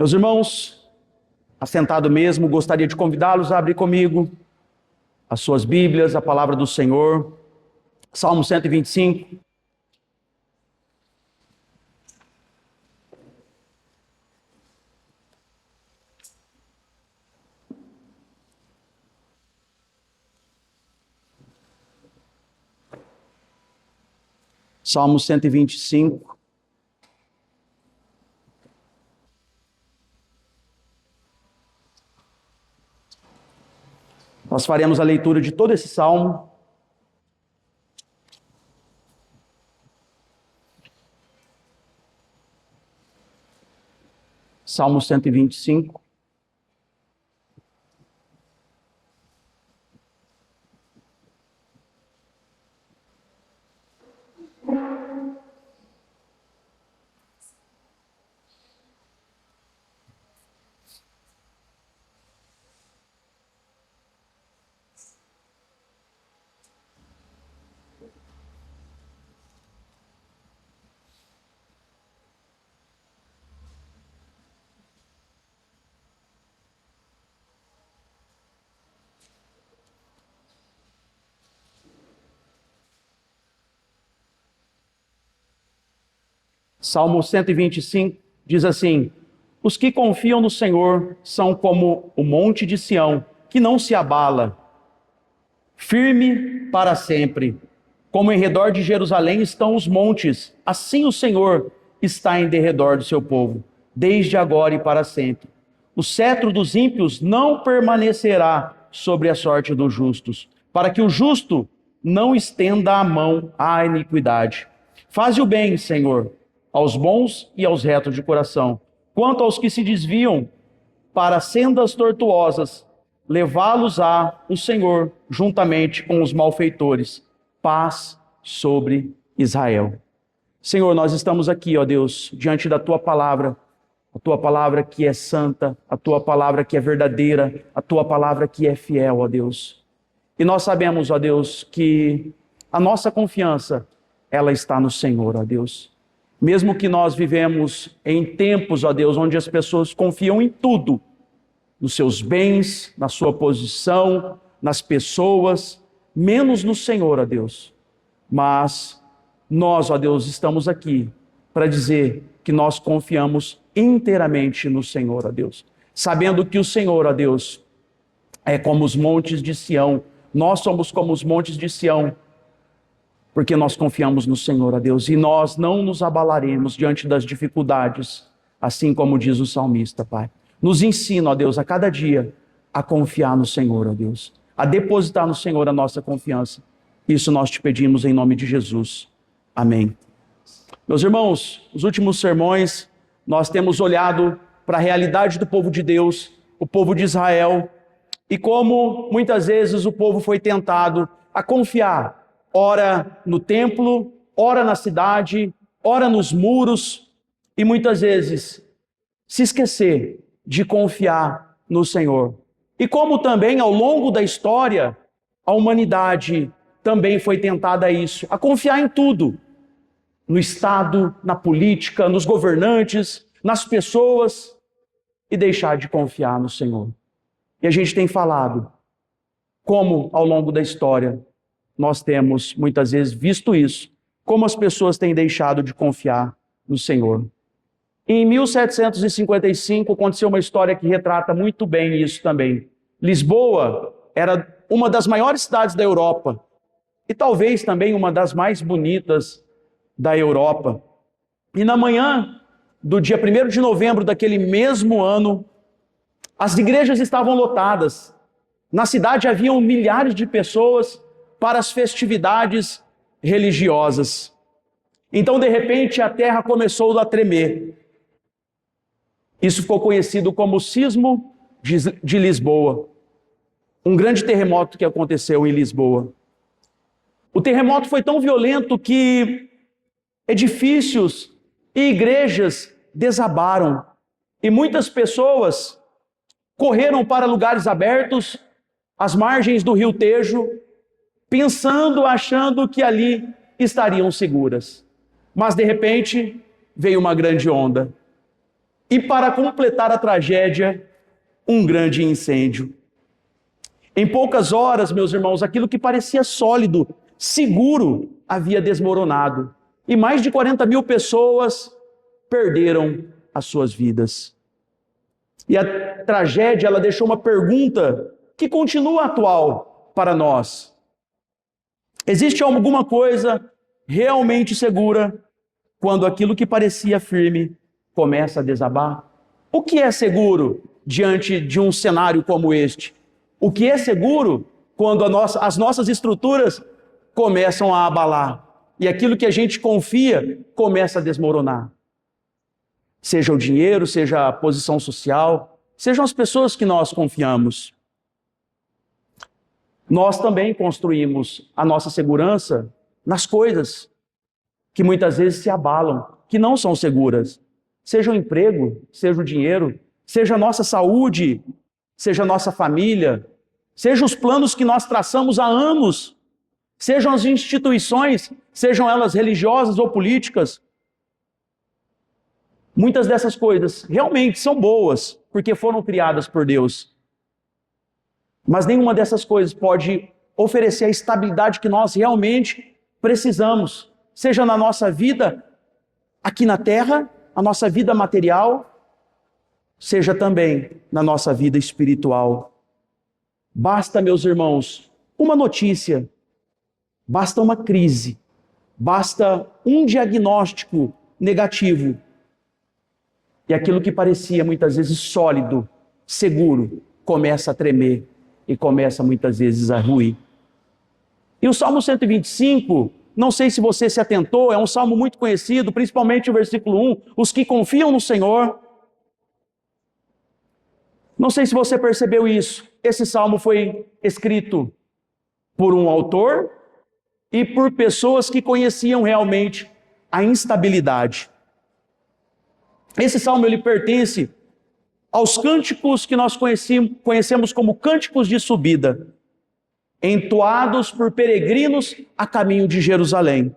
Meus irmãos, assentado mesmo, gostaria de convidá-los a abrir comigo as suas Bíblias, a palavra do Senhor, Salmo 125. Salmo 125. Nós faremos a leitura de todo esse salmo. Salmo 125. Salmo 125 diz assim: os que confiam no Senhor são como o monte de Sião, que não se abala, firme para sempre. Como em redor de Jerusalém estão os montes, assim o Senhor está em derredor do seu povo, desde agora e para sempre. O cetro dos ímpios não permanecerá sobre a sorte dos justos, para que o justo não estenda a mão à iniquidade. Faze o bem, Senhor, aos bons e aos retos de coração. Quanto aos que se desviam para sendas tortuosas, levá-los-á o Senhor juntamente com os malfeitores. Paz sobre Israel. Senhor, nós estamos aqui, ó Deus, diante da Tua palavra, a Tua palavra que é santa, a Tua palavra que é verdadeira, a Tua palavra que é fiel, ó Deus. E nós sabemos, ó Deus, que a nossa confiança, ela está no Senhor, ó Deus. Mesmo que nós vivemos em tempos, ó Deus, onde as pessoas confiam em tudo, nos seus bens, na sua posição, nas pessoas, menos no Senhor, ó Deus. Mas nós, ó Deus, estamos aqui para dizer que nós confiamos inteiramente no Senhor, ó Deus. Sabendo que o Senhor, ó Deus, é como os montes de Sião. Nós somos como os montes de Sião, porque nós confiamos no Senhor, ó Deus, e nós não nos abalaremos diante das dificuldades, assim como diz o salmista, Pai. Nos ensina, ó Deus, a cada dia a confiar no Senhor, ó Deus, a depositar no Senhor a nossa confiança. Isso nós te pedimos em nome de Jesus. Amém. Meus irmãos, nos últimos sermões, nós temos olhado para a realidade do povo de Deus, o povo de Israel, e como muitas vezes o povo foi tentado a confiar, ora no templo, ora na cidade, ora nos muros, e muitas vezes se esquecer de confiar no Senhor. E como também ao longo da história, a humanidade também foi tentada a isso, a confiar em tudo, no Estado, na política, nos governantes, nas pessoas, e deixar de confiar no Senhor. E a gente tem falado como ao longo da história nós temos muitas vezes visto isso, como as pessoas têm deixado de confiar no Senhor. Em 1755 aconteceu uma história que retrata muito bem isso também. Lisboa era uma das maiores cidades da Europa e talvez também uma das mais bonitas da Europa. E na manhã do dia 1º de novembro daquele mesmo ano, as igrejas estavam lotadas. Na cidade haviam milhares de pessoas para as festividades religiosas. Então, de repente, a terra começou a tremer. Isso ficou conhecido como o Sismo de Lisboa. Um grande terremoto que aconteceu em Lisboa. O terremoto foi tão violento que edifícios e igrejas desabaram. E muitas pessoas correram para lugares abertos, às margens do rio Tejo, pensando, achando que ali estariam seguras. Mas de repente veio uma grande onda. E para completar a tragédia, um grande incêndio. Em poucas horas, meus irmãos, aquilo que parecia sólido, seguro, havia desmoronado. E mais de 40.000 pessoas perderam as suas vidas. E a tragédia, ela deixou uma pergunta que continua atual para nós. Existe alguma coisa realmente segura quando aquilo que parecia firme começa a desabar? O que é seguro diante de um cenário como este? O que é seguro quando as nossas estruturas começam a abalar e aquilo que a gente confia começa a desmoronar? Seja o dinheiro, seja a posição social, sejam as pessoas que nós confiamos. Nós também construímos a nossa segurança nas coisas que muitas vezes se abalam, que não são seguras. Seja o emprego, seja o dinheiro, seja a nossa saúde, seja a nossa família, sejam os planos que nós traçamos há anos, sejam as instituições, sejam elas religiosas ou políticas. Muitas dessas coisas realmente são boas, porque foram criadas por Deus. Mas nenhuma dessas coisas pode oferecer a estabilidade que nós realmente precisamos, seja na nossa vida aqui na terra, a nossa vida material, seja também na nossa vida espiritual. Basta, meus irmãos, uma notícia, basta uma crise, basta um diagnóstico negativo, e aquilo que parecia muitas vezes sólido, seguro, começa a tremer e começa muitas vezes a ruir. E o Salmo 125, não sei se você se atentou, é um salmo muito conhecido, principalmente o versículo 1, os que confiam no Senhor. Não sei se você percebeu isso. Esse salmo foi escrito por um autor e por pessoas que conheciam realmente a instabilidade. Esse salmo ele pertence aos cânticos que nós conhecemos como cânticos de subida, entoados por peregrinos a caminho de Jerusalém.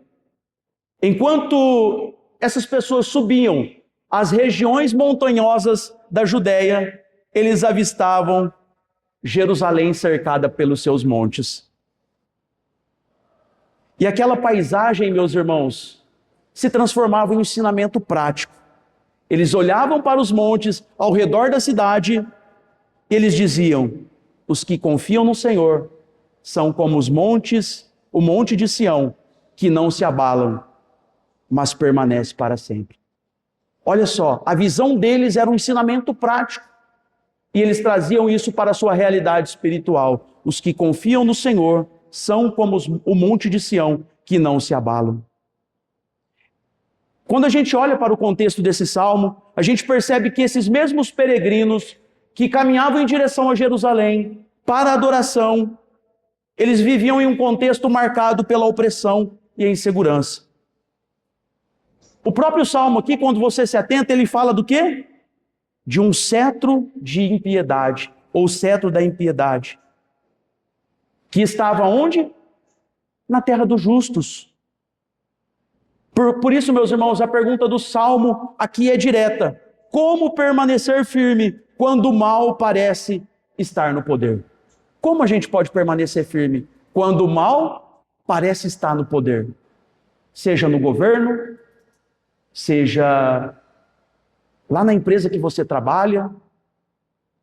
Enquanto essas pessoas subiam as regiões montanhosas da Judéia, eles avistavam Jerusalém cercada pelos seus montes. E aquela paisagem, meus irmãos, se transformava em um ensinamento prático. Eles olhavam para os montes ao redor da cidade e eles diziam: os que confiam no Senhor são como os montes, o monte de Sião, que não se abalam, mas permanece para sempre. Olha só, a visão deles era um ensinamento prático. E eles traziam isso para a sua realidade espiritual. Os que confiam no Senhor são como o monte de Sião, que não se abalam. Quando a gente olha para o contexto desse salmo, a gente percebe que esses mesmos peregrinos que caminhavam em direção a Jerusalém para a adoração, eles viviam em um contexto marcado pela opressão e a insegurança. O próprio salmo aqui, quando você se atenta, ele fala do quê? De um cetro de impiedade, ou cetro da impiedade, que estava onde? Na terra dos justos. Por isso, meus irmãos, a pergunta do Salmo aqui é direta. Como permanecer firme quando o mal parece estar no poder? Como a gente pode permanecer firme quando o mal parece estar no poder? Seja no governo, seja lá na empresa que você trabalha,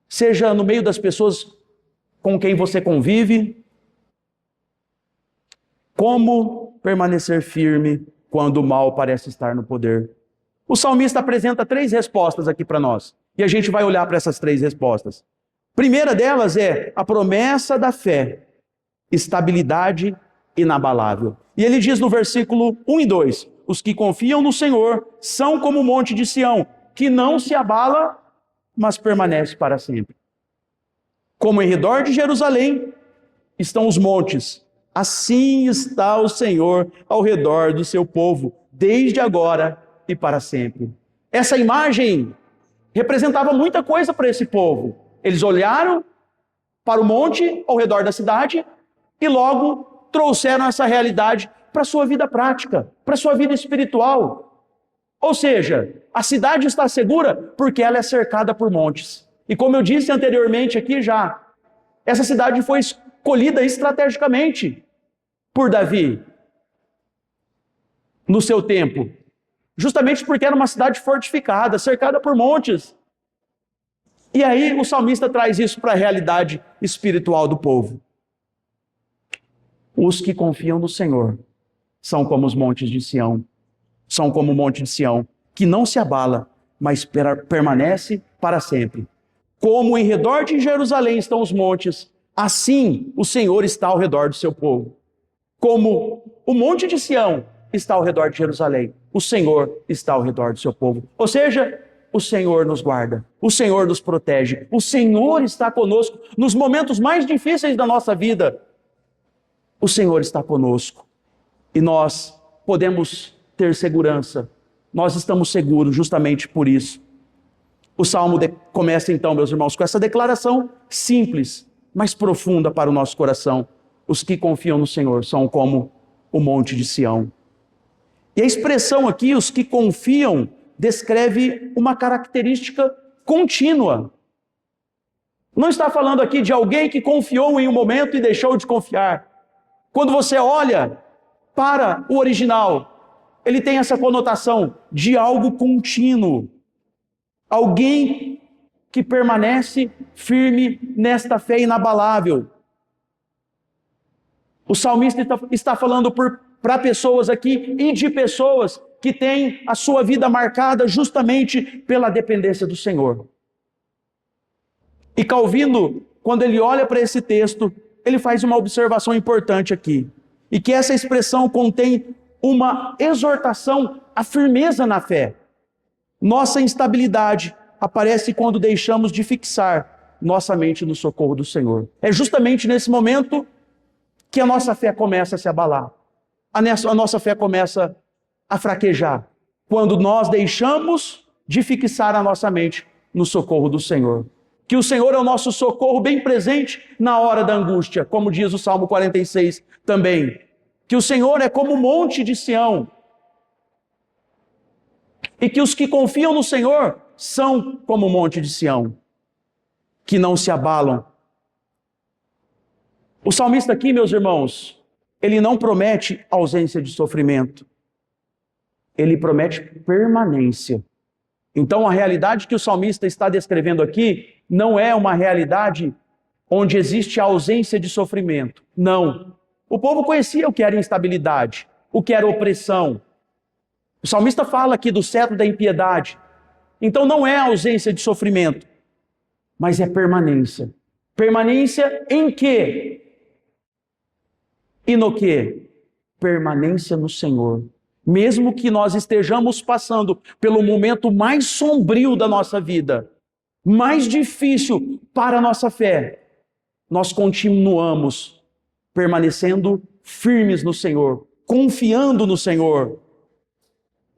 seja no meio das pessoas com quem você convive. Como permanecer firme quando o mal parece estar no poder? O salmista apresenta 3 respostas aqui para nós, e a gente vai olhar para essas 3 respostas. Primeira delas é a promessa da fé, estabilidade inabalável. E ele diz no versículo 1 e 2, os que confiam no Senhor são como o monte de Sião, que não se abala, mas permanece para sempre. Como em redor de Jerusalém estão os montes, assim está o Senhor ao redor do seu povo, desde agora e para sempre. Essa imagem representava muita coisa para esse povo. Eles olharam para o monte ao redor da cidade e logo trouxeram essa realidade para a sua vida prática, para a sua vida espiritual. Ou seja, a cidade está segura porque ela é cercada por montes. E como eu disse anteriormente aqui já, essa cidade foi escolhida estrategicamente por Davi no seu tempo, justamente porque era uma cidade fortificada, cercada por montes. E aí o salmista traz isso para a realidade espiritual do povo. Os que confiam no Senhor são como os montes de Sião, são como o monte de Sião, que não se abala, mas permanece para sempre. Como em redor de Jerusalém estão os montes, assim o Senhor está ao redor do seu povo. Como o monte de Sião está ao redor de Jerusalém, o Senhor está ao redor do seu povo. Ou seja, o Senhor nos guarda, o Senhor nos protege, o Senhor está conosco nos momentos mais difíceis da nossa vida. O Senhor está conosco e nós podemos ter segurança, nós estamos seguros justamente por isso. O Salmo começa então, meus irmãos, com essa declaração simples, mas profunda para o nosso coração. Os que confiam no Senhor são como o monte de Sião. E a expressão aqui, os que confiam, descreve uma característica contínua. Não está falando aqui de alguém que confiou em um momento e deixou de confiar. Quando você olha para o original, ele tem essa conotação de algo contínuo. Alguém que permanece firme nesta fé inabalável. O salmista está falando para pessoas aqui e de pessoas que têm a sua vida marcada justamente pela dependência do Senhor. E Calvino, quando ele olha para esse texto, ele faz uma observação importante aqui. E que essa expressão contém uma exortação à firmeza na fé. Nossa instabilidade aparece quando deixamos de fixar nossa mente no socorro do Senhor. É justamente nesse momento que a nossa fé começa a se abalar. A nossa fé começa a fraquejar. Quando nós deixamos de fixar a nossa mente no socorro do Senhor. Que o Senhor é o nosso socorro bem presente na hora da angústia, como diz o Salmo 46 também. Que o Senhor é como o monte de Sião. E que os que confiam no Senhor são como o monte de Sião, que não se abalam. O salmista aqui, meus irmãos, ele não promete ausência de sofrimento. Ele promete permanência. Então, a realidade que o salmista está descrevendo aqui não é uma realidade onde existe a ausência de sofrimento. Não. O povo conhecia o que era instabilidade, o que era opressão. O salmista fala aqui do cetro da impiedade. Então, não é ausência de sofrimento, mas é permanência. Permanência em quê? E no quê? Permanência no Senhor. Mesmo que nós estejamos passando pelo momento mais sombrio da nossa vida, mais difícil para a nossa fé, nós continuamos permanecendo firmes no Senhor, confiando no Senhor.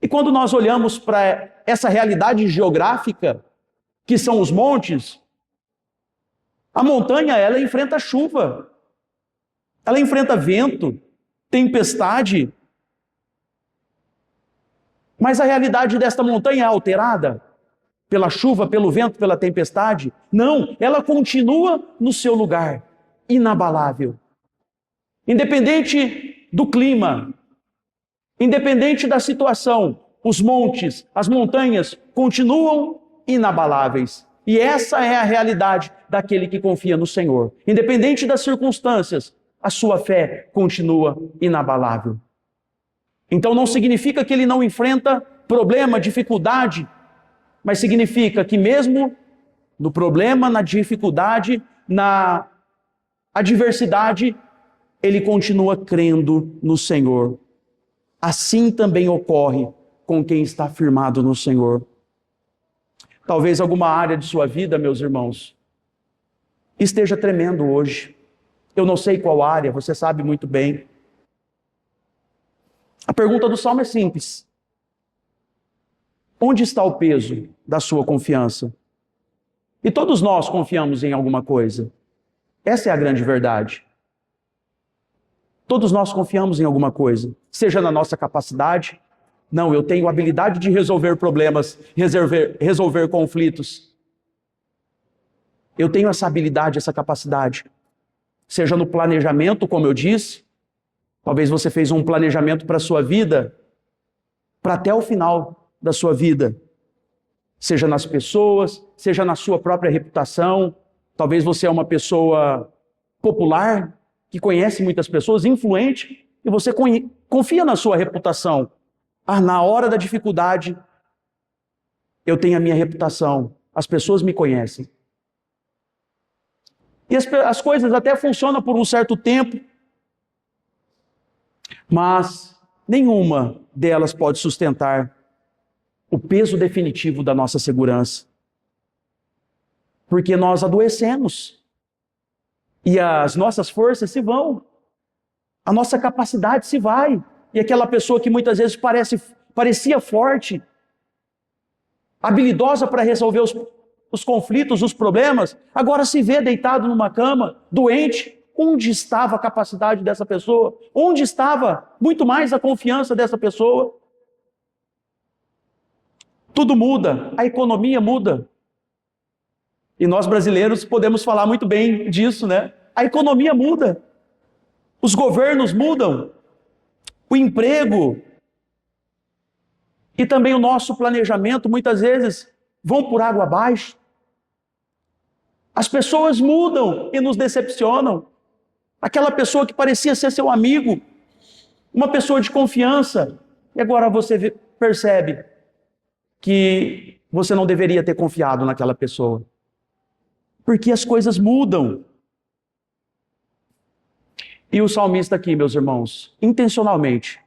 E quando nós olhamos para essa realidade geográfica, que são os montes, a montanha, ela enfrenta chuva, ela enfrenta vento, tempestade. Mas a realidade desta montanha é alterada pela chuva, pelo vento, pela tempestade? Não, ela continua no seu lugar, inabalável. Independente do clima, independente da situação, os montes, as montanhas continuam inabaláveis. E essa é a realidade daquele que confia no Senhor. Independente das circunstâncias, a sua fé continua inabalável. Então não significa que ele não enfrenta problema, dificuldade, mas significa que mesmo no problema, na dificuldade, na adversidade, ele continua crendo no Senhor. Assim também ocorre com quem está firmado no Senhor. Talvez alguma área de sua vida, meus irmãos, esteja tremendo hoje. Eu não sei qual área, você sabe muito bem. A pergunta do Salmo é simples. Onde está o peso da sua confiança? E todos nós confiamos em alguma coisa. Essa é a grande verdade. Todos nós confiamos em alguma coisa, seja na nossa capacidade, Não, eu tenho habilidade de resolver problemas, resolver conflitos. Eu tenho essa habilidade, essa capacidade. Seja no planejamento, como eu disse, talvez você fez um planejamento para a sua vida, para até o final da sua vida. Seja nas pessoas, seja na sua própria reputação. Talvez você é uma pessoa popular, que conhece muitas pessoas, influente, e você confia na sua reputação. Na hora da dificuldade, eu tenho a minha reputação, as pessoas me conhecem. E as coisas até funcionam por um certo tempo, mas nenhuma delas pode sustentar o peso definitivo da nossa segurança. Porque nós adoecemos e as nossas forças se vão, a nossa capacidade se vai, e aquela pessoa que muitas vezes parecia forte, habilidosa para resolver os conflitos, os problemas, agora se vê deitado numa cama, doente. Onde estava a capacidade dessa pessoa? Onde estava muito mais a confiança dessa pessoa? Tudo muda, a economia muda. E nós brasileiros podemos falar muito bem disso, né? A economia muda, os governos mudam, o emprego e também o nosso planejamento muitas vezes vão por água abaixo. As pessoas mudam e nos decepcionam. Aquela pessoa que parecia ser seu amigo, uma pessoa de confiança, e agora você percebe que você não deveria ter confiado naquela pessoa. Porque as coisas mudam. E o salmista aqui, meus irmãos, intencionalmente,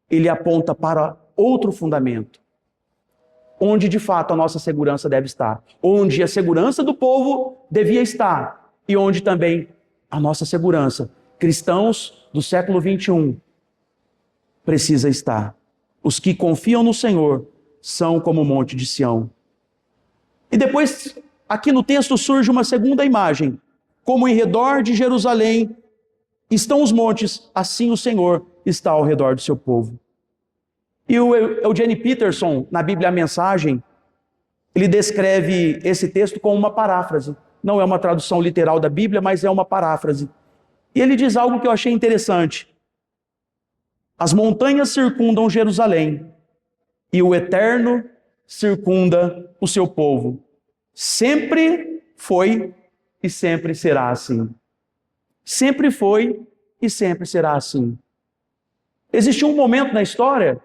ele aponta para outro fundamento, onde de fato a nossa segurança deve estar, onde a segurança do povo devia estar, e onde também a nossa segurança, cristãos do século 21, precisa estar. Os que confiam no Senhor são como o monte de Sião. E depois, aqui no texto surge uma segunda imagem. Como em redor de Jerusalém estão os montes, assim o Senhor está ao redor do seu povo. E o Eugene Peterson, na Bíblia a Mensagem, ele descreve esse texto com uma paráfrase. Não é uma tradução literal da Bíblia, mas é uma paráfrase. E ele diz algo que eu achei interessante. As montanhas circundam Jerusalém, e o Eterno circunda o seu povo. Sempre foi e sempre será assim. Sempre foi e sempre será assim. Existiu um momento na história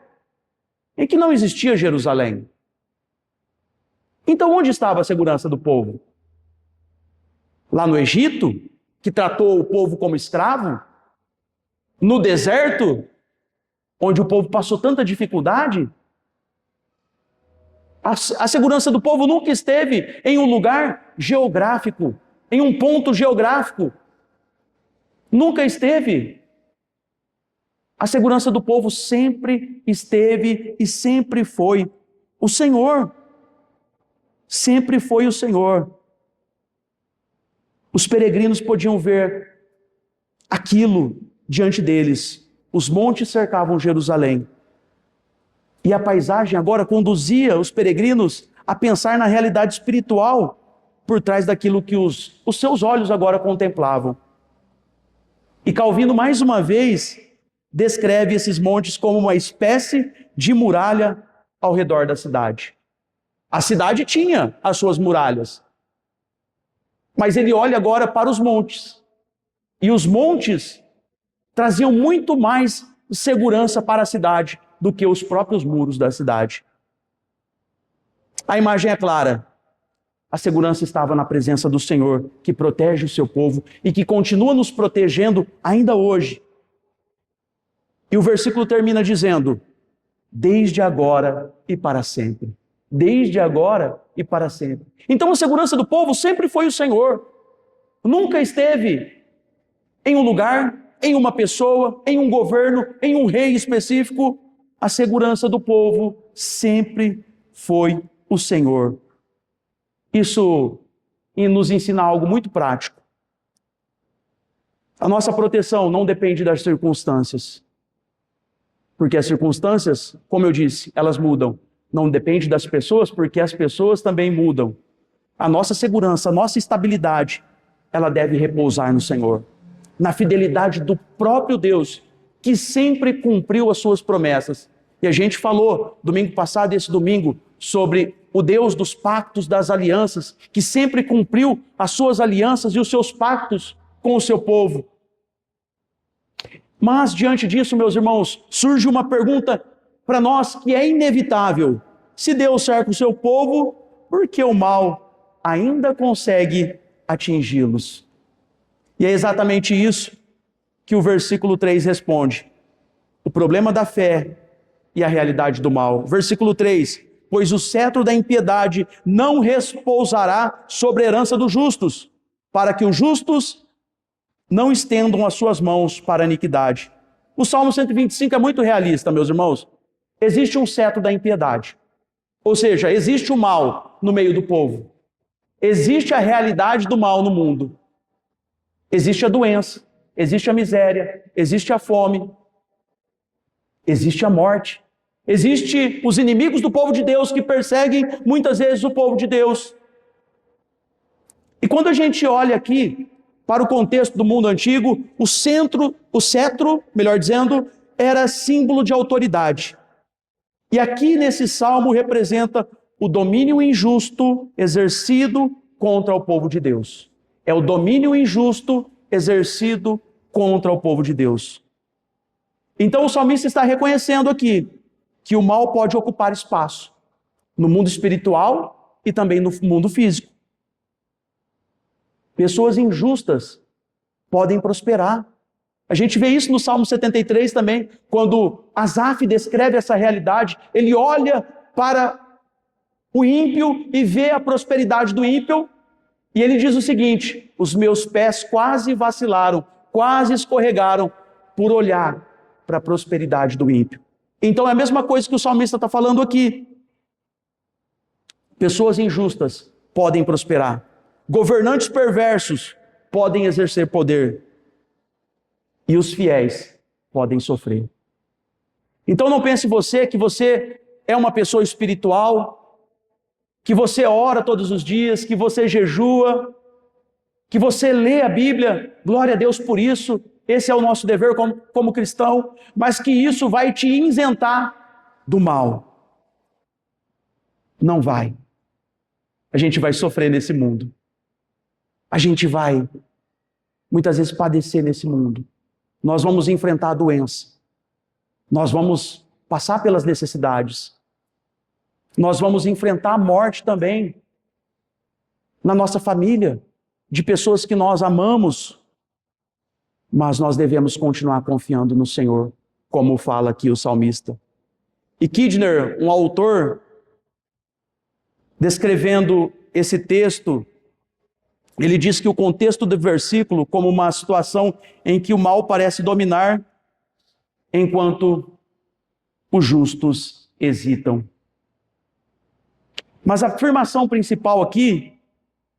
em que não existia Jerusalém. Então onde estava a segurança do povo? Lá no Egito, que tratou o povo como escravo? No deserto, onde o povo passou tanta dificuldade? A segurança do povo nunca esteve em um lugar geográfico, em um ponto geográfico. Nunca esteve. A segurança do povo sempre esteve e sempre foi o Senhor. Sempre foi o Senhor. Os peregrinos podiam ver aquilo diante deles. Os montes cercavam Jerusalém. E a paisagem agora conduzia os peregrinos a pensar na realidade espiritual por trás daquilo que os seus olhos agora contemplavam. E Calvino, mais uma vez, descreve esses montes como uma espécie de muralha ao redor da cidade. A cidade tinha as suas muralhas, mas ele olha agora para os montes. E os montes traziam muito mais segurança para a cidade do que os próprios muros da cidade. A imagem é clara. A segurança estava na presença do Senhor, que protege o seu povo e que continua nos protegendo ainda hoje. E o versículo termina dizendo: desde agora e para sempre. Desde agora e para sempre. Então a segurança do povo sempre foi o Senhor. Nunca esteve em um lugar, em uma pessoa, em um governo, em um rei específico. A segurança do povo sempre foi o Senhor. Isso nos ensina algo muito prático. A nossa proteção não depende das circunstâncias. Porque as circunstâncias, como eu disse, elas mudam. Não depende das pessoas, porque as pessoas também mudam. A nossa segurança, a nossa estabilidade, ela deve repousar no Senhor, na fidelidade do próprio Deus, que sempre cumpriu as suas promessas. E a gente falou domingo passado e esse domingo sobre o Deus dos pactos, das alianças, que sempre cumpriu as suas alianças e os seus pactos com o seu povo. Mas diante disso, meus irmãos, surge uma pergunta para nós que é inevitável. Se Deus cerca o seu povo, por que o mal ainda consegue atingi-los? E é exatamente isso que o versículo 3 responde. O problema da fé e a realidade do mal. Versículo 3: pois o cetro da impiedade não repousará sobre a herança dos justos, para que os justos não estendam as suas mãos para a iniquidade. O Salmo 125 é muito realista, meus irmãos. Existe um cetro da impiedade. Ou seja, existe o mal no meio do povo. Existe a realidade do mal no mundo. Existe a doença, existe a miséria, existe a fome, existe a morte. Existe os inimigos do povo de Deus que perseguem muitas vezes o povo de Deus. E quando a gente olha aqui para o contexto do mundo antigo, o cetro, melhor dizendo, era símbolo de autoridade. E aqui nesse salmo representa o domínio injusto exercido contra o povo de Deus. É o domínio injusto exercido contra o povo de Deus. Então o salmista está reconhecendo aqui que o mal pode ocupar espaço no mundo espiritual e também no mundo físico. Pessoas injustas podem prosperar. A gente vê isso no Salmo 73 também, quando Asaf descreve essa realidade. Ele olha para o ímpio e vê a prosperidade do ímpio, e ele diz o seguinte: os meus pés quase vacilaram, quase escorregaram por olhar para a prosperidade do ímpio. Então é a mesma coisa que o salmista está falando aqui. Pessoas injustas podem prosperar. Governantes perversos podem exercer poder. E os fiéis podem sofrer. Então não pense você que você é uma pessoa espiritual, que você ora todos os dias, que você jejua, que você lê a Bíblia, glória a Deus por isso, esse é o nosso dever como cristão, mas que isso vai te isentar do mal. Não vai. A gente vai sofrer nesse mundo. A gente vai, muitas vezes, padecer nesse mundo. Nós vamos enfrentar a doença. Nós vamos passar pelas necessidades. Nós vamos enfrentar a morte também na nossa família, de pessoas que nós amamos. Mas nós devemos continuar confiando no Senhor, como fala aqui o salmista. E Kidner, um autor, descrevendo esse texto, ele diz que o contexto do versículo como uma situação em que o mal parece dominar, enquanto os justos hesitam. Mas a afirmação principal aqui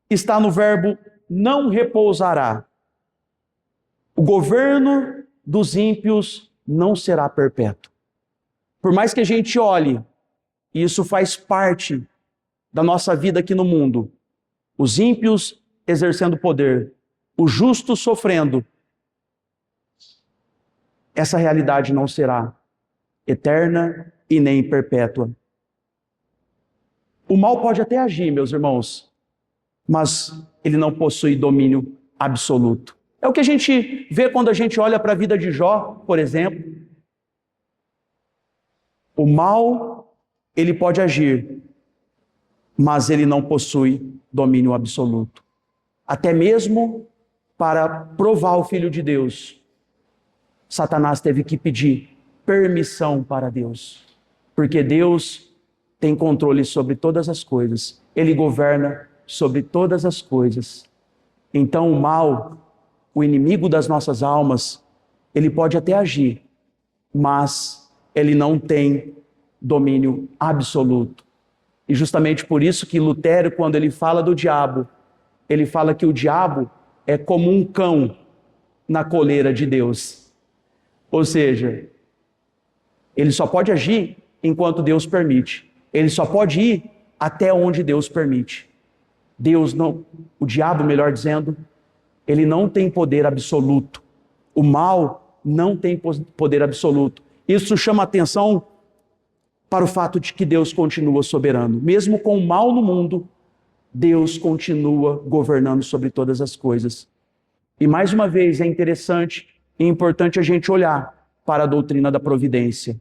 está no verbo não repousará. O governo dos ímpios não será perpétuo. Por mais que a gente olhe, e isso faz parte da nossa vida aqui no mundo, os ímpios exercendo poder, o justo sofrendo, essa realidade não será eterna e nem perpétua. O mal pode até agir, meus irmãos, mas ele não possui domínio absoluto. É o que a gente vê quando a gente olha para a vida de Jó, por exemplo. O mal, ele pode agir, mas ele não possui domínio absoluto. Até mesmo para provar o Filho de Deus, Satanás teve que pedir permissão para Deus, porque Deus tem controle sobre todas as coisas, Ele governa sobre todas as coisas. Então o mal, o inimigo das nossas almas, ele pode até agir, mas ele não tem domínio absoluto. E justamente por isso que Lutero, quando ele fala do diabo, ele fala que o diabo é como um cão na coleira de Deus. Ou seja, Ele só pode agir enquanto Deus permite. Ele só pode ir até onde Deus permite. Deus não, o diabo, melhor dizendo, ele não tem poder absoluto. O mal não tem poder absoluto. Isso chama atenção para o fato de que Deus continua soberano. Mesmo com o mal no mundo, Deus continua governando sobre todas as coisas. E mais uma vez é interessante e importante a gente olhar para a doutrina da providência,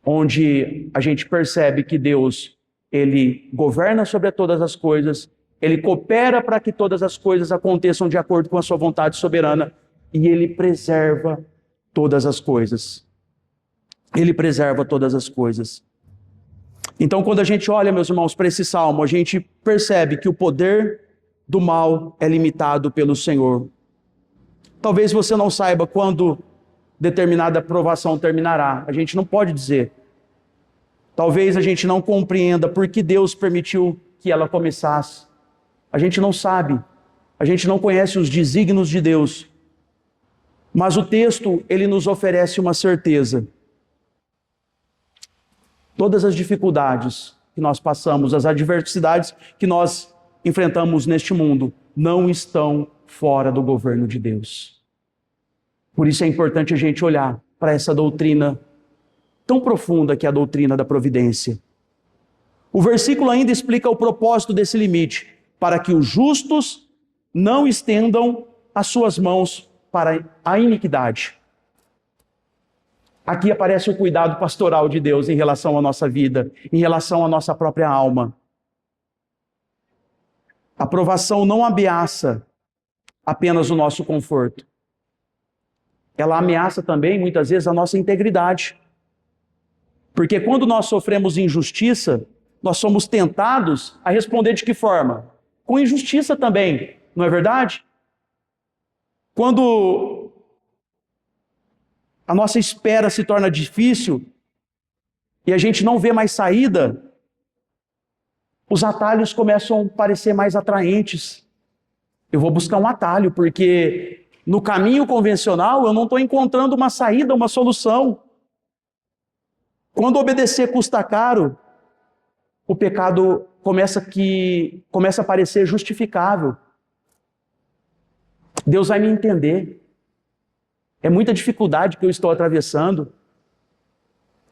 onde a gente percebe que Deus, ele governa sobre todas as coisas, ele coopera para que todas as coisas aconteçam de acordo com a sua vontade soberana e ele preserva todas as coisas. Ele preserva todas as coisas. Então, quando a gente olha, meus irmãos, para esse salmo, a gente percebe que o poder do mal é limitado pelo Senhor. Talvez você não saiba quando determinada provação terminará. A gente não pode dizer. Talvez a gente não compreenda por que Deus permitiu que ela começasse. A gente não sabe. A gente não conhece os desígnios de Deus. Mas o texto, ele nos oferece uma certeza. Todas as dificuldades que nós passamos, as adversidades que nós enfrentamos neste mundo, não estão fora do governo de Deus. Por isso é importante a gente olhar para essa doutrina tão profunda que é a doutrina da providência. O versículo ainda explica o propósito desse limite, para que os justos não estendam as suas mãos para a iniquidade. Aqui aparece o cuidado pastoral de Deus em relação à nossa vida, em relação à nossa própria alma. A provação não ameaça apenas o nosso conforto. Ela ameaça também, muitas vezes, a nossa integridade. Porque quando nós sofremos injustiça, nós somos tentados a responder de que forma? Com injustiça também, não é verdade? Quando a nossa espera se torna difícil e a gente não vê mais saída, os atalhos começam a parecer mais atraentes. Eu vou buscar um atalho, porque no caminho convencional eu não estou encontrando uma saída, uma solução. Quando obedecer custa caro, o pecado começa a parecer justificável. Deus vai me entender. É muita dificuldade que eu estou atravessando.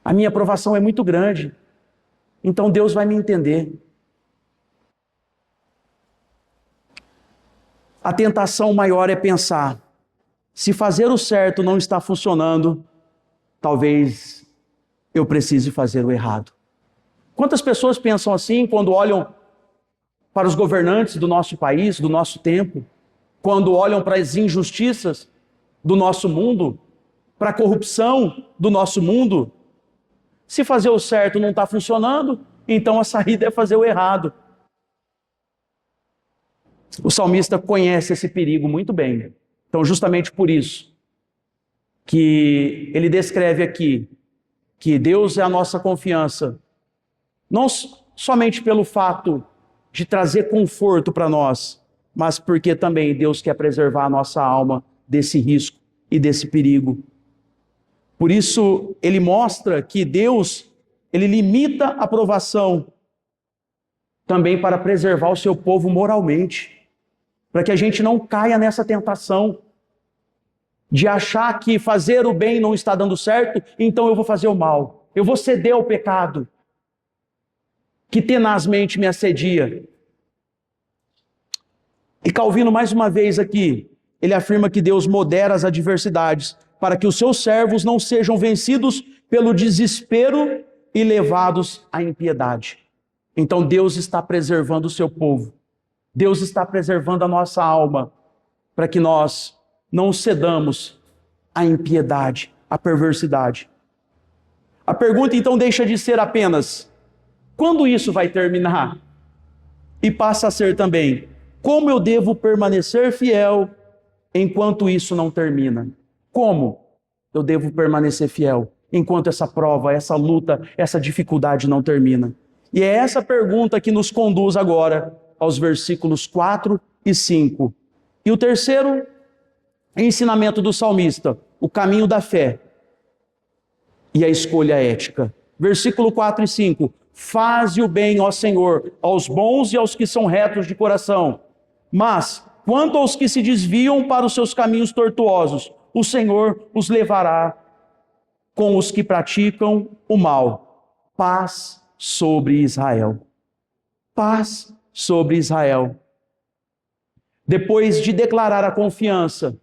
A minha provação é muito grande. Então Deus vai me entender. A tentação maior é pensar, se fazer o certo não está funcionando, talvez eu precise fazer o errado. Quantas pessoas pensam assim quando olham para os governantes do nosso país, do nosso tempo, quando olham para as injustiças do nosso mundo, para a corrupção do nosso mundo? Se fazer o certo não está funcionando, então a saída é fazer o errado. O salmista conhece esse perigo muito bem. Então, justamente por isso, que ele descreve aqui que Deus é a nossa confiança, não somente pelo fato de trazer conforto para nós, mas porque também Deus quer preservar a nossa alma desse risco e desse perigo. Por isso, ele mostra que Deus, ele limita a provação também para preservar o seu povo moralmente, para que a gente não caia nessa tentação de achar que fazer o bem não está dando certo, então eu vou fazer o mal, eu vou ceder ao pecado que tenazmente me assedia. E Calvino, mais uma vez aqui, ele afirma que Deus modera as adversidades para que os seus servos não sejam vencidos pelo desespero e levados à impiedade. Então Deus está preservando o seu povo. Deus está preservando a nossa alma para que nós não cedamos à impiedade, à perversidade. A pergunta então deixa de ser apenas: quando isso vai terminar? E passa a ser também: como eu devo permanecer fiel enquanto isso não termina? Como eu devo permanecer fiel enquanto essa prova, essa luta, essa dificuldade não termina? E é essa pergunta que nos conduz agora aos versículos 4 e 5. E o terceiro ensinamento do salmista, o caminho da fé. e a escolha ética. Versículo 4 e 5. Faze o bem, ó Senhor, aos bons e aos que são retos de coração. Mas, quanto aos que se desviam para os seus caminhos tortuosos, o Senhor os levará com os que praticam o mal. Paz sobre Israel. Paz sobre Israel. Depois de declarar a confiança,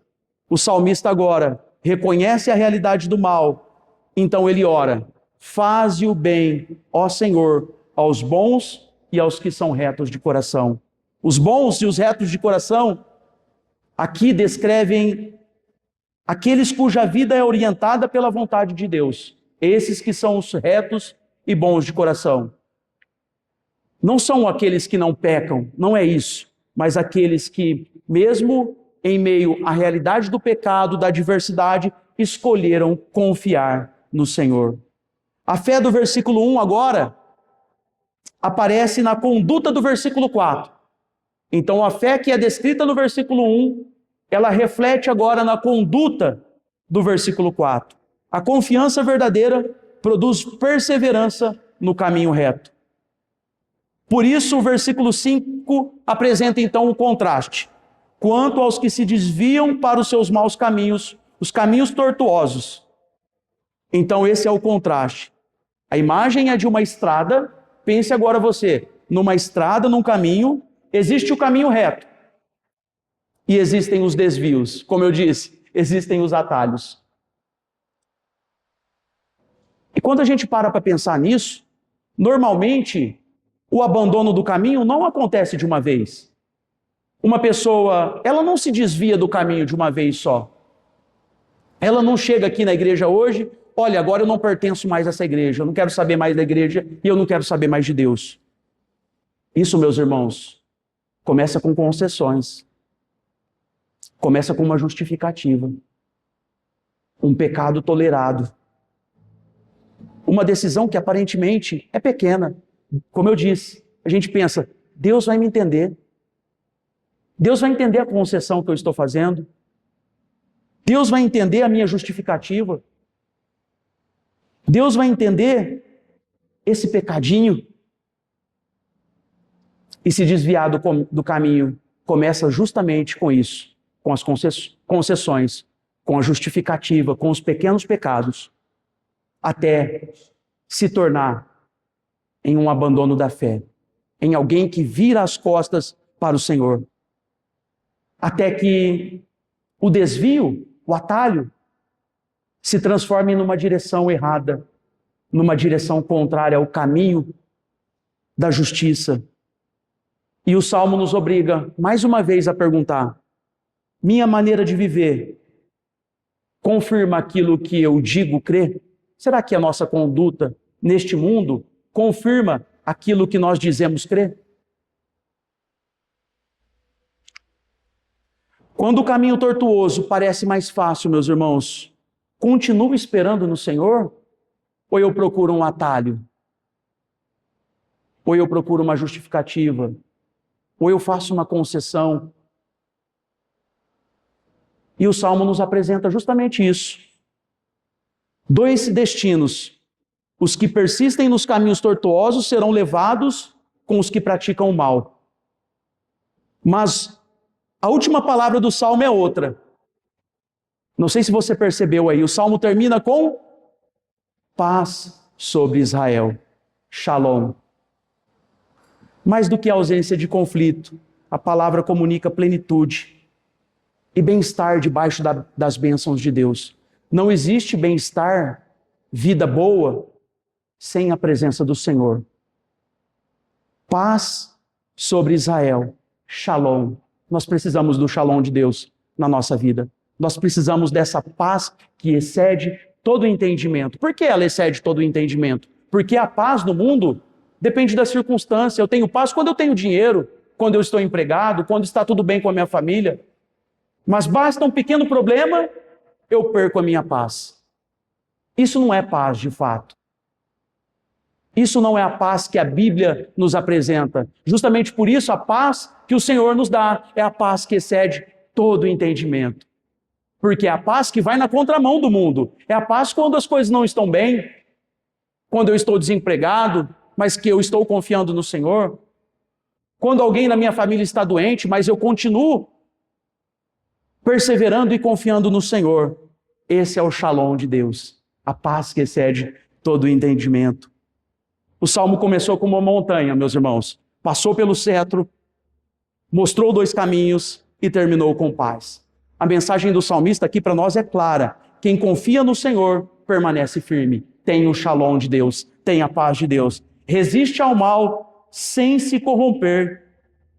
o salmista agora reconhece a realidade do mal, então ele ora: faze o bem, ó Senhor, aos bons e aos que são retos de coração. Os bons e os retos de coração aqui descrevem aqueles cuja vida é orientada pela vontade de Deus. Esses que são os retos e bons de coração. Não são aqueles que não pecam, não é isso, mas aqueles que, mesmo em meio à realidade do pecado, da adversidade, escolheram confiar no Senhor. A fé do versículo 1 agora aparece na conduta do versículo 4. Então a fé que é descrita no versículo 1, ela reflete agora na conduta do versículo 4. A confiança verdadeira produz perseverança no caminho reto. Por isso o versículo 5 apresenta então um contraste. Quanto aos que se desviam para os seus maus caminhos, os caminhos tortuosos. Então esse é o contraste. A imagem é de uma estrada. Pense agora você, numa estrada, num caminho, existe o caminho reto. E existem os desvios. Como eu disse, existem os atalhos. E quando a gente para pensar nisso, normalmente o abandono do caminho não acontece de uma vez. Uma pessoa, ela não se desvia do caminho de uma vez só. Ela não chega aqui na igreja hoje, olha, agora eu não pertenço mais a essa igreja, eu não quero saber mais da igreja e eu não quero saber mais de Deus. Isso, meus irmãos, começa com concessões. Começa com uma justificativa. Um pecado tolerado. Uma decisão que aparentemente é pequena. Como eu disse, a gente pensa, Deus vai me entender. Deus vai entender a concessão que eu estou fazendo. Deus vai entender a minha justificativa. Deus vai entender esse pecadinho. E se desviar do caminho começa justamente com isso, com as concessões, com a justificativa, com os pequenos pecados, até se tornar em um abandono da fé, em alguém que vira as costas para o Senhor. Até que o desvio, o atalho, se transforme numa direção errada, numa direção contrária ao caminho da justiça. E o Salmo nos obriga, mais uma vez, a perguntar: minha maneira de viver confirma aquilo que eu digo crer? Será que a nossa conduta neste mundo confirma aquilo que nós dizemos crer? Quando o caminho tortuoso parece mais fácil, meus irmãos, continuo esperando no Senhor? Ou eu procuro um atalho? Ou eu procuro uma justificativa? Ou eu faço uma concessão? E o Salmo nos apresenta justamente isso. Dois destinos. Os que persistem nos caminhos tortuosos serão levados com os que praticam o mal. Mas a última palavra do Salmo é outra. Não sei se você percebeu aí, o Salmo termina com paz sobre Israel. Shalom. Mais do que a ausência de conflito, a palavra comunica plenitude e bem-estar debaixo das bênçãos de Deus. Não existe bem-estar, vida boa, sem a presença do Senhor. Paz sobre Israel. Shalom. Nós precisamos do shalom de Deus na nossa vida. Nós precisamos dessa paz que excede todo o entendimento. Por que ela excede todo o entendimento? Porque a paz no mundo depende da circunstância. Eu tenho paz quando eu tenho dinheiro, quando eu estou empregado, quando está tudo bem com a minha família. Mas basta um pequeno problema, eu perco a minha paz. Isso não é paz de fato. Isso não é a paz que a Bíblia nos apresenta. Justamente por isso, a paz que o Senhor nos dá é a paz que excede todo o entendimento. porque é a paz que vai na contramão do mundo. É a paz quando as coisas não estão bem, quando eu estou desempregado, mas que eu estou confiando no Senhor. Quando alguém na minha família está doente, mas eu continuo perseverando e confiando no Senhor. Esse é o shalom de Deus, a paz que excede todo o entendimento. O salmo começou com uma montanha, meus irmãos. Passou pelo cetro, mostrou 2 caminhos e terminou com paz. A mensagem do salmista aqui para nós é clara. Quem confia no Senhor permanece firme. Tem o shalom de Deus, tem a paz de Deus. Resiste ao mal sem se corromper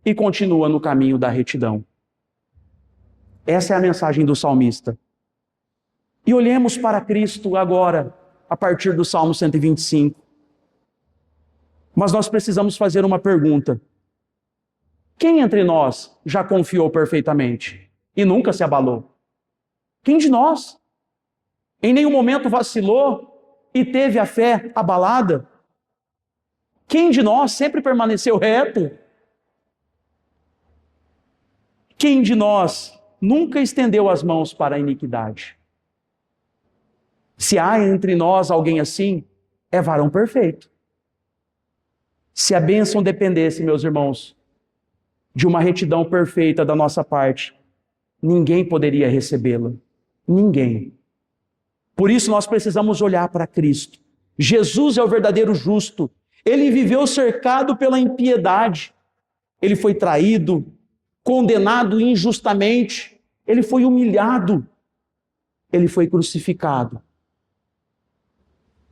e continua no caminho da retidão. Essa é a mensagem do salmista. E olhemos para Cristo agora, a partir do Salmo 125. Mas nós precisamos fazer uma pergunta. Quem entre nós já confiou perfeitamente e nunca se abalou? Quem de nós em nenhum momento vacilou e teve a fé abalada? Quem de nós sempre permaneceu reto? Quem de nós nunca estendeu as mãos para a iniquidade? Se há entre nós alguém assim, é varão perfeito. Se a bênção dependesse, meus irmãos, de uma retidão perfeita da nossa parte, ninguém poderia recebê-la. Ninguém. Por isso nós precisamos olhar para Cristo. Jesus é o verdadeiro justo. Ele viveu cercado pela impiedade. Ele foi traído, condenado injustamente. Ele foi humilhado. Ele foi crucificado.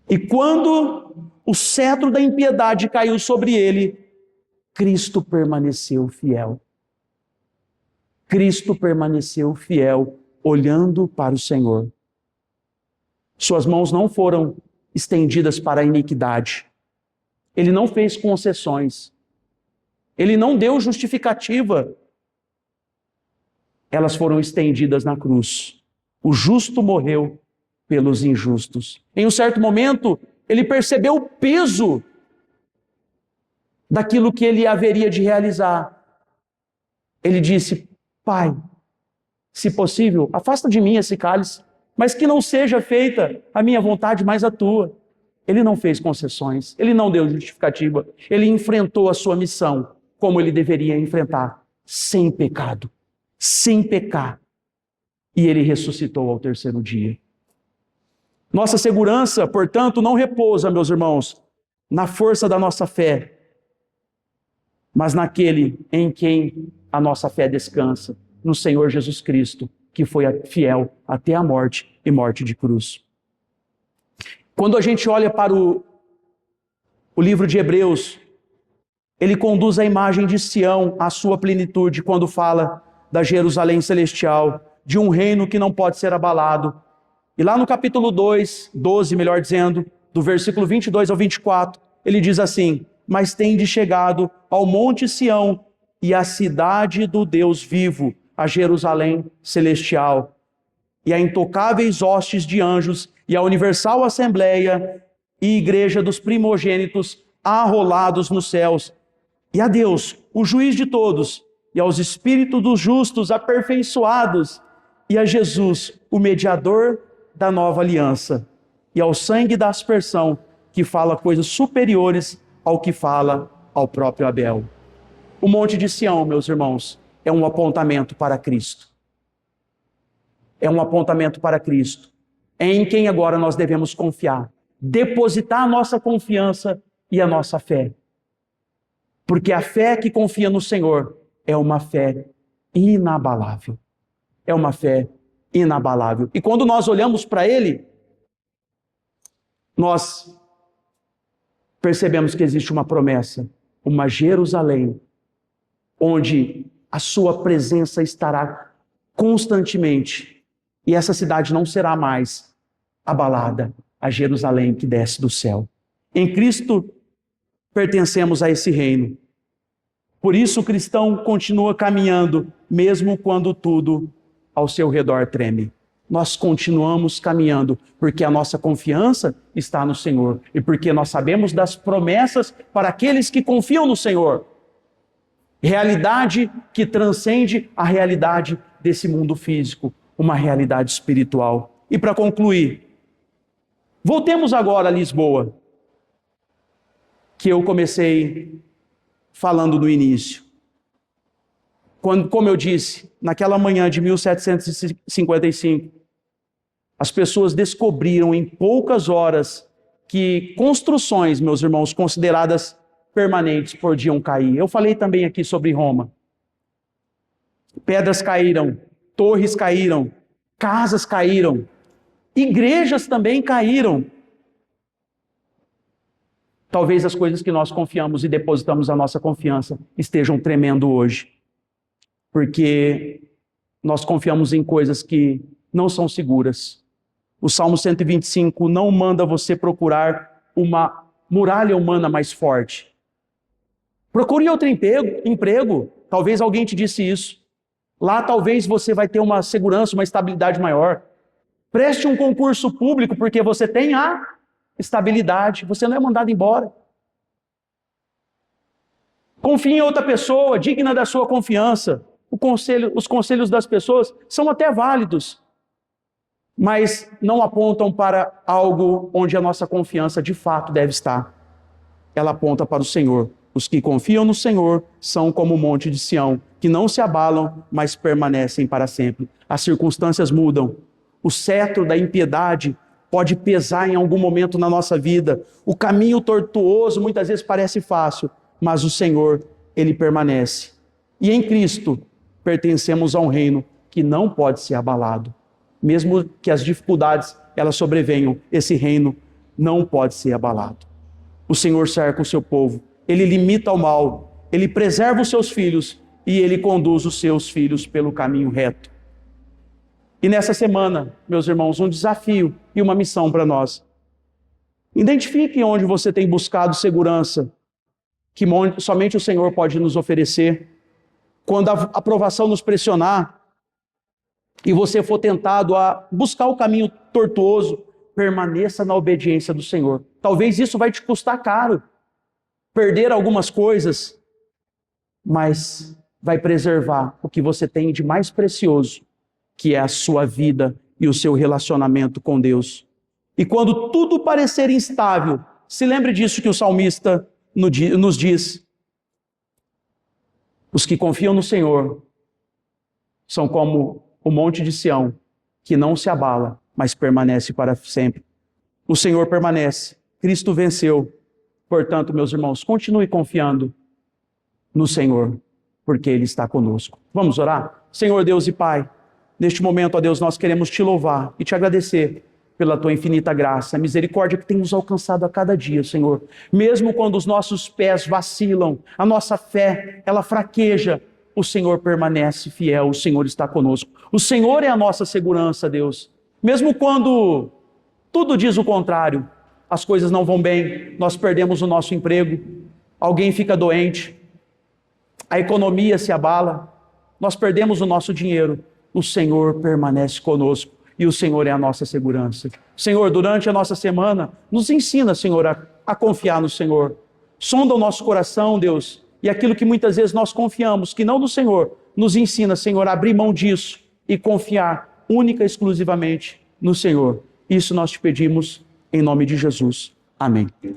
E quando o cetro da impiedade caiu sobre ele, Cristo permaneceu fiel. Cristo permaneceu fiel, olhando para o Senhor. Suas mãos não foram estendidas para a iniquidade. Ele não fez concessões. Ele não deu justificativa. Elas foram estendidas na cruz. O justo morreu pelos injustos. Em um certo momento, ele percebeu o peso daquilo que ele haveria de realizar. Ele disse: Pai, se possível, afasta de mim esse cálice, mas que não seja feita a minha vontade, mas a tua. Ele não fez concessões, ele não deu justificativa, ele enfrentou a sua missão como ele deveria enfrentar, sem pecado, sem pecar. E ele ressuscitou ao 3º dia. Nossa segurança, portanto, não repousa, meus irmãos, na força da nossa fé, mas naquele em quem a nossa fé descansa, no Senhor Jesus Cristo, que foi fiel até a morte e morte de cruz. Quando a gente olha para o livro de Hebreus, ele conduz a imagem de Sião à sua plenitude, quando fala da Jerusalém celestial, de um reino que não pode ser abalado. E lá no capítulo 12, melhor dizendo, do versículo 22 ao 24, ele diz assim: Mas tende chegado ao monte Sião e à cidade do Deus vivo, a Jerusalém celestial, e a intocáveis hostes de anjos, e a universal assembleia e igreja dos primogênitos arrolados nos céus, e a Deus, o juiz de todos, e aos espíritos dos justos aperfeiçoados, e a Jesus, o mediador da nova aliança, e ao sangue da aspersão, que fala coisas superiores ao que fala ao próprio Abel. O monte de Sião, meus irmãos, é um apontamento para Cristo. É um apontamento para Cristo. É em quem agora nós devemos confiar. Depositar a nossa confiança e a nossa fé. Porque a fé que confia no Senhor é uma fé inabalável. É uma fé inabalável. E quando nós olhamos para Ele, nós percebemos que existe uma promessa, uma Jerusalém, onde a sua presença estará constantemente. E essa cidade não será mais abalada, a Jerusalém que desce do céu. Em Cristo pertencemos a esse reino. Por isso o cristão continua caminhando, mesmo quando tudo ao seu redor treme. Nós continuamos caminhando, porque a nossa confiança está no Senhor. E porque nós sabemos das promessas para aqueles que confiam no Senhor. Realidade que transcende a realidade desse mundo físico. uma realidade espiritual. E para concluir, voltemos agora a Lisboa, que eu comecei falando no início. Quando, como eu disse, naquela manhã de 1755, as pessoas descobriram em poucas horas que construções, meus irmãos, consideradas permanentes podiam cair. Eu falei também aqui sobre Roma. Pedras caíram, torres caíram, casas caíram, igrejas também caíram. Talvez as coisas que nós confiamos e depositamos a nossa confiança estejam tremendo hoje, porque nós confiamos em coisas que não são seguras. O Salmo 125 não manda você procurar uma muralha humana mais forte. Procure outro emprego. Talvez alguém te disse isso. Lá talvez você vai ter uma segurança, uma estabilidade maior. Preste um concurso público porque você tem a estabilidade. Você não é mandado embora. Confie em outra pessoa, digna da sua confiança. Os conselhos das pessoas são até válidos, mas não apontam para algo onde a nossa confiança de fato deve estar. Ela aponta para o Senhor. Os que confiam no Senhor são como o monte de Sião, que não se abalam, mas permanecem para sempre. As circunstâncias mudam. O cetro da impiedade pode pesar em algum momento na nossa vida. O caminho tortuoso muitas vezes parece fácil, mas o Senhor, Ele permanece. E em Cristo pertencemos a um reino que não pode ser abalado. Mesmo que as dificuldades elas sobrevenham, esse reino não pode ser abalado. O Senhor cerca o seu povo, Ele limita o mal, Ele preserva os seus filhos e Ele conduz os seus filhos pelo caminho reto. E nessa semana, meus irmãos, um desafio e uma missão para nós. Identifique onde você tem buscado segurança, que somente o Senhor pode nos oferecer. Quando a aprovação nos pressionar, e você for tentado a buscar o caminho tortuoso, permaneça na obediência do Senhor. Talvez isso vai te custar caro, perder algumas coisas, mas vai preservar o que você tem de mais precioso, que é a sua vida e o seu relacionamento com Deus. E quando tudo parecer instável, se lembre disso que o salmista nos diz. Os que confiam no Senhor são como o monte de Sião, que não se abala, mas permanece para sempre. O Senhor permanece, Cristo venceu. Portanto, meus irmãos, continue confiando no Senhor, porque Ele está conosco. Vamos orar? Senhor Deus e Pai, neste momento, ó Deus, nós queremos Te louvar e Te agradecer pela Tua infinita graça, a misericórdia que tem nos alcançado a cada dia, Senhor. Mesmo quando os nossos pés vacilam, a nossa fé, ela fraqueja, o Senhor permanece fiel, o Senhor está conosco. O Senhor é a nossa segurança, Deus. Mesmo quando tudo diz o contrário, as coisas não vão bem, nós perdemos o nosso emprego, alguém fica doente, a economia se abala, nós perdemos o nosso dinheiro, o Senhor permanece conosco e o Senhor é a nossa segurança. Senhor, durante a nossa semana, nos ensina, Senhor, a confiar no Senhor. Sonda o nosso coração, Deus, e aquilo que muitas vezes nós confiamos, que não no Senhor, nos ensina, Senhor, a abrir mão disso e confiar única e exclusivamente no Senhor. Isso nós te pedimos em nome de Jesus. Amém.